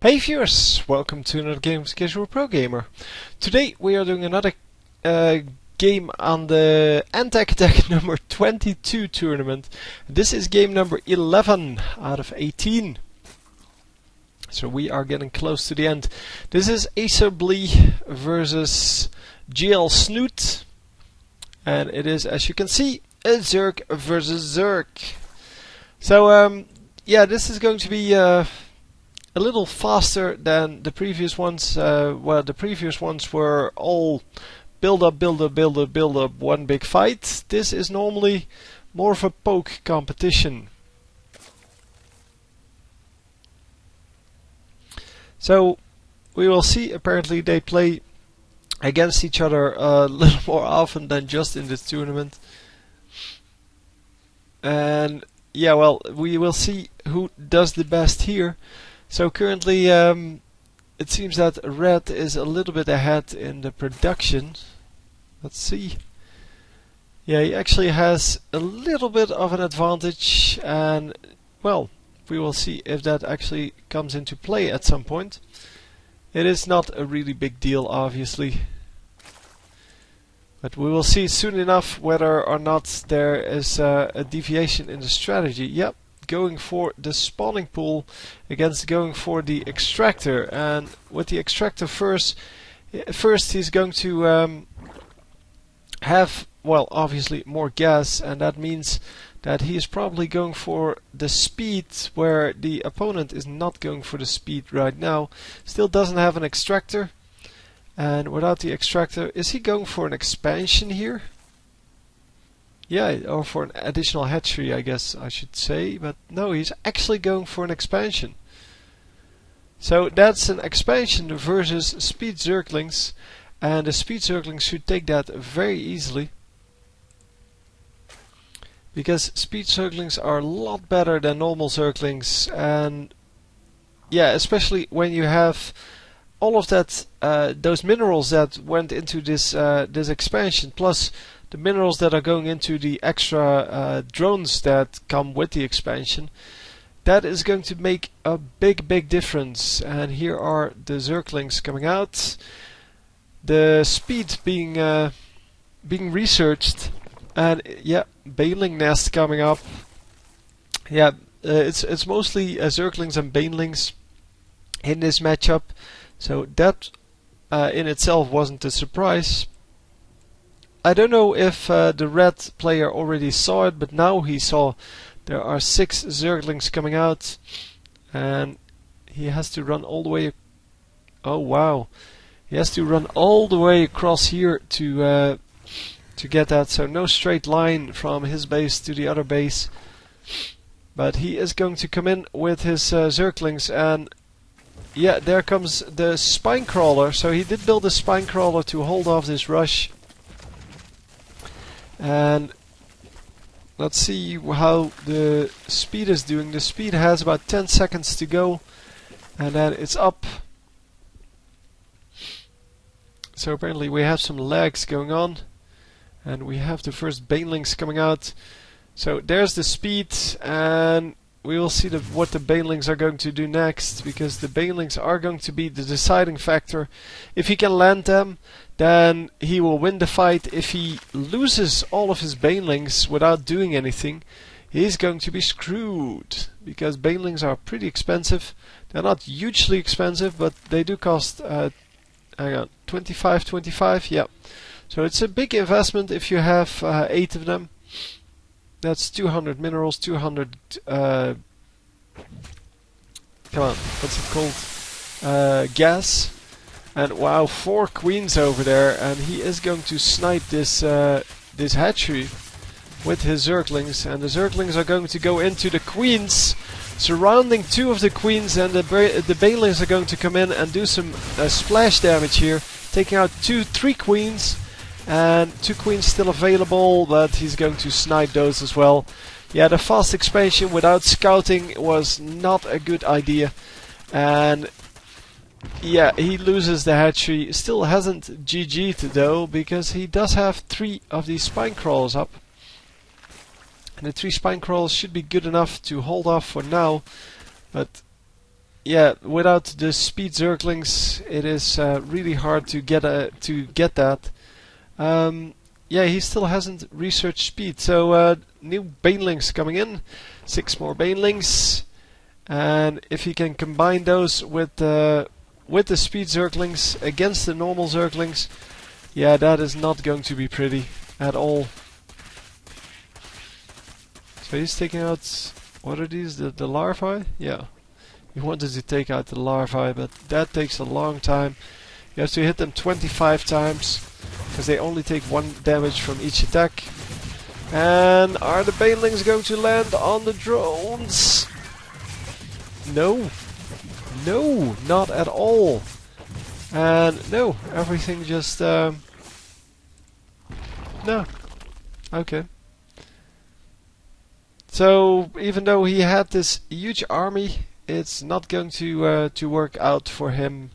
Hey viewers, welcome to another game with Casual Pro Gamer. Today we are doing another game on the Antec deck number 22 tournament. This is game number 11 out of 18. So we are getting close to the end. This is AcerBly versus GLSnute. And it is, as you can see, a Zerg versus Zerg. So yeah, this is going to be a little faster than the previous ones. Well, the previous ones were all build up, one big fight. This is normally more of a poke competition. So we will see. Apparently they play against each other a little more often than just in this tournament. And yeah, well, we will see who does the best here. So currently it seems that Red is a little bit ahead in the production. Let's see. Yeah, he actually has a little bit of an advantage, and well, we will see if that actually comes into play at some point. It is not a really big deal, obviously, but we will see soon enough whether or not there is a deviation in the strategy. Yep. Going for the spawning pool against going for the extractor, and with the extractor first he's going to have, well, obviously more gas, and that means that he is probably going for the speed, where the opponent is not going for the speed right now. Still doesn't have an extractor, and without the extractor, is he going for an expansion here? Yeah, or for an additional hatchery, I guess I should say, but no, he's actually going for an expansion. So that's an expansion versus speed Zerglings, and the speed Zerglings should take that very easily, because speed Zerglings are a lot better than normal Zerglings, and yeah, especially when you have all of that, those minerals that went into this this expansion, plus the minerals that are going into the extra drones that come with the expansion. That is going to make a big difference. And here are the Zerglings coming out. The speed being researched, and yeah, Baneling nest coming up. Yeah, it's mostly Zerglings and Banelings in this matchup, so that in itself wasn't a surprise. I don't know if the red player already saw it, but now he saw there are 6 Zerglings coming out, and he has to run all the way. Oh wow, he has to run all the way across here to get that. So no straight line from his base to the other base, but he is going to come in with his Zerglings, and yeah, there comes the spine crawler. So he did build a spine crawler to hold off this rush. And let's see how the speed is doing. The speed has about 10 seconds to go, and then it's up. So apparently we have some lags going on, and we have the first Banelings coming out. So there's the speed, and we will see what the Banelings are going to do next, because the Banelings are going to be the deciding factor. If he can land them, then he will win the fight. If he loses all of his Banelings without doing anything, he's going to be screwed, because Banelings are pretty expensive. They're not hugely expensive, but they do cost hang on, 25, yeah. So it's a big investment if you have 8 of them. That's 200 minerals, 200 come on, what's it called? Gas. And wow, 4 queens over there, and he is going to snipe this this hatchery with his Zerglings, and the Zerglings are going to go into the queens, surrounding 2 of the queens, and the Banelings are going to come in and do some splash damage here, taking out 3 queens, and 2 queens still available, but he's going to snipe those as well. Yeah, the fast expansion without scouting was not a good idea, and yeah, he loses the hatchery. Still hasn't GG'd though, because he does have 3 of these spine crawlers up. And the 3 spine crawlers should be good enough to hold off for now. But yeah, without the speed Zerglings, it is really hard to get that. Yeah, he still hasn't researched speed, so new Banelings coming in, 6 more Banelings, and if he can combine those with the speed Zerglings against the normal Zerglings, yeah, that is not going to be pretty at all. So he's taking out, what are these, the larvae? Yeah, he wanted to take out the larvae, but that takes a long time. You have to hit them 25 times, because they only take 1 damage from each attack. And are the Banelings going to land on the drones? No. No, not at all. And no, everything just... no. Okay. So, even though he had this huge army, it's not going to work out for him.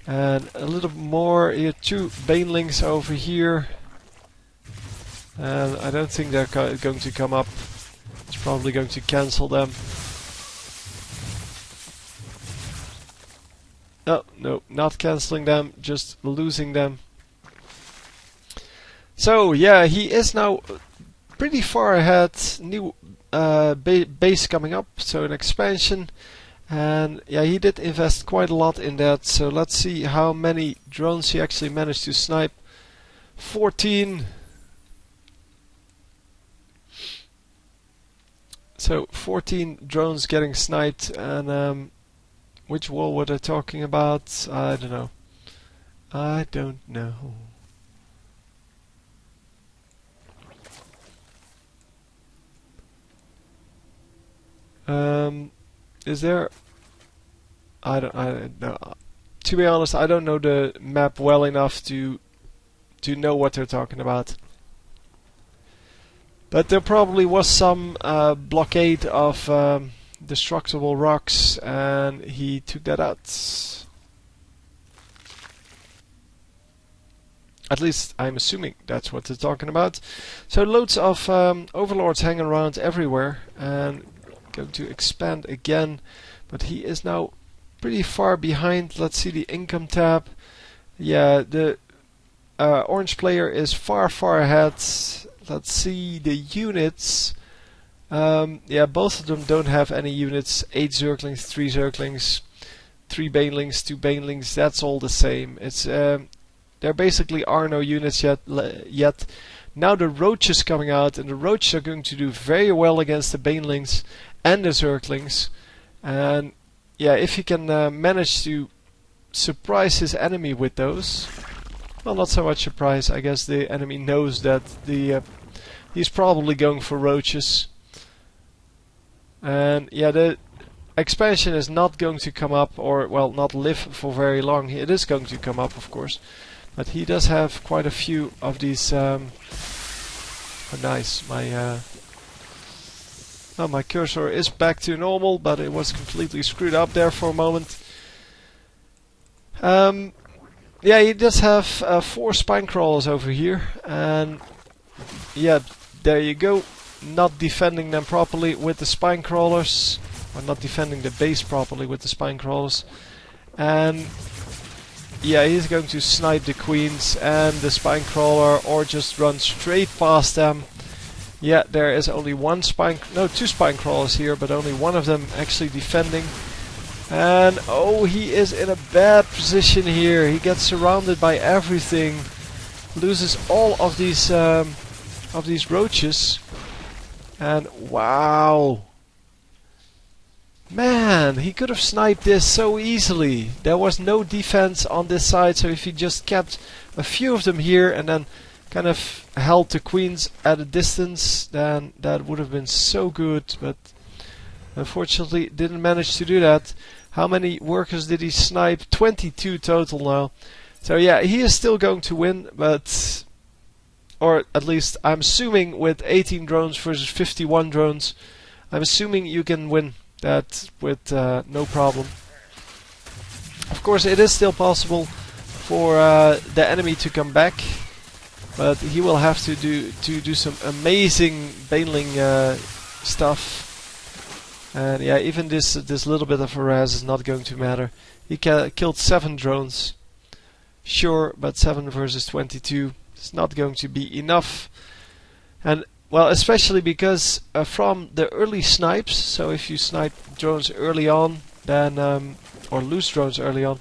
And a little more, here 2 Banelings over here. And I don't think they're going to come up. It's probably going to cancel them. Oh, no, not cancelling them, just losing them. So, yeah, he is now pretty far ahead. New base coming up, so an expansion. And yeah, he did invest quite a lot in that, so let's see how many drones he actually managed to snipe. 14. So 14 drones getting sniped, and which wall were they talking about? I don't know. I don't know. Is there? I don't know. To be honest, I don't know the map well enough to know what they're talking about. But there probably was some blockade of destructible rocks, and he took that out. At least I'm assuming that's what they're talking about. So loads of overlords hanging around everywhere, and going to expand again, but he is now pretty far behind. Let's see the income tab. Yeah, the orange player is far ahead. Let's see the units. Yeah, both of them don't have any units. 8 Zerglings, 3 Zerglings, 3 Banelings, 2 Banelings. That's all the same. It's there basically are no units yet. Now the roaches coming out, and the roaches are going to do very well against the Banelings and the Zerglings. And yeah, if he can manage to surprise his enemy with those, well, not so much surprise. I guess the enemy knows that he's probably going for roaches. And yeah, the expansion is not going to come up, or well, not live for very long. It is going to come up, of course, but he does have quite a few of these. Oh, nice. My cursor is back to normal, but it was completely screwed up there for a moment. Yeah, he does have 4 spine crawlers over here, and yeah, there you go. Not defending them properly with the spine crawlers, or not defending the base properly with the spine crawlers. And yeah, he's going to snipe the queens and the spine crawler, or just run straight past them. Yeah, there is only 2 spine crawlers here, but only one of them actually defending. And oh, he is in a bad position here. He gets surrounded by everything, loses all of these roaches. And wow, man, he could have sniped this so easily. There was no defense on this side, so if he just kept a few of them here and then kind of held the queens at a distance, then that would have been so good, but unfortunately didn't manage to do that. How many workers did he snipe? 22 total now. So yeah, he is still going to win, but, or at least I'm assuming with 18 drones versus 51 drones, I'm assuming you can win that with no problem. Of course, it is still possible for the enemy to come back, but he will have to do some amazing Baneling stuff. And yeah, even this little bit of a res is not going to matter. He killed 7 drones. Sure, but 7 versus 22 is not going to be enough. And well, especially because from the early snipes, so if you snipe drones early on, then or lose drones early on,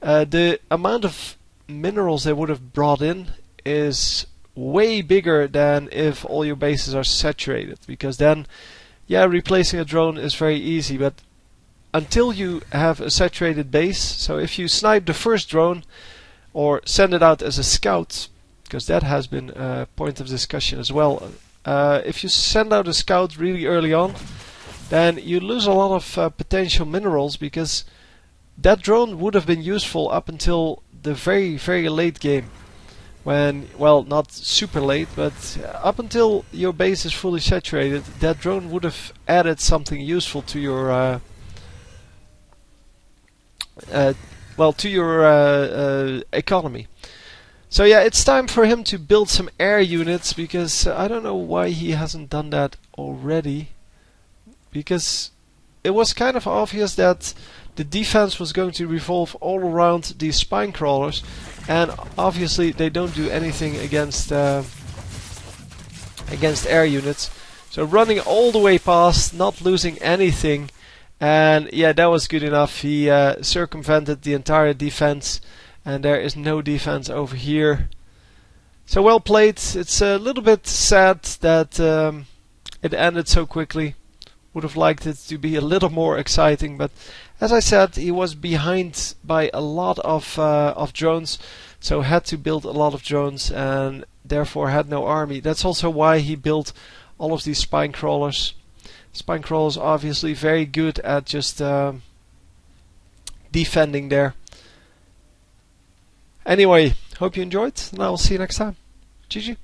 the amount of minerals they would have brought in is way bigger than if all your bases are saturated. Because then, yeah, replacing a drone is very easy, but until you have a saturated base, so if you snipe the first drone or send it out as a scout, because that has been a point of discussion as well. If you send out a scout really early on, then you lose a lot of potential minerals, because that drone would have been useful up until the very, very late game. When, well, not super late, but up until your base is fully saturated, that drone would have added something useful to your economy. So yeah, it's time for him to build some air units, because I don't know why he hasn't done that already. Because it was kind of obvious that the defense was going to revolve all around these spine crawlers, and obviously they don't do anything against air units. So running all the way past, not losing anything, and yeah, that was good enough. He circumvented the entire defense, and there is no defense over here. So well played. It's a little bit sad that it ended so quickly. Would have liked it to be a little more exciting, but as I said, he was behind by a lot of drones, so had to build a lot of drones and therefore had no army. That's also why he built all of these spine crawlers. Spine crawlers obviously very good at just defending there. Anyway, hope you enjoyed, and I will see you next time. GG.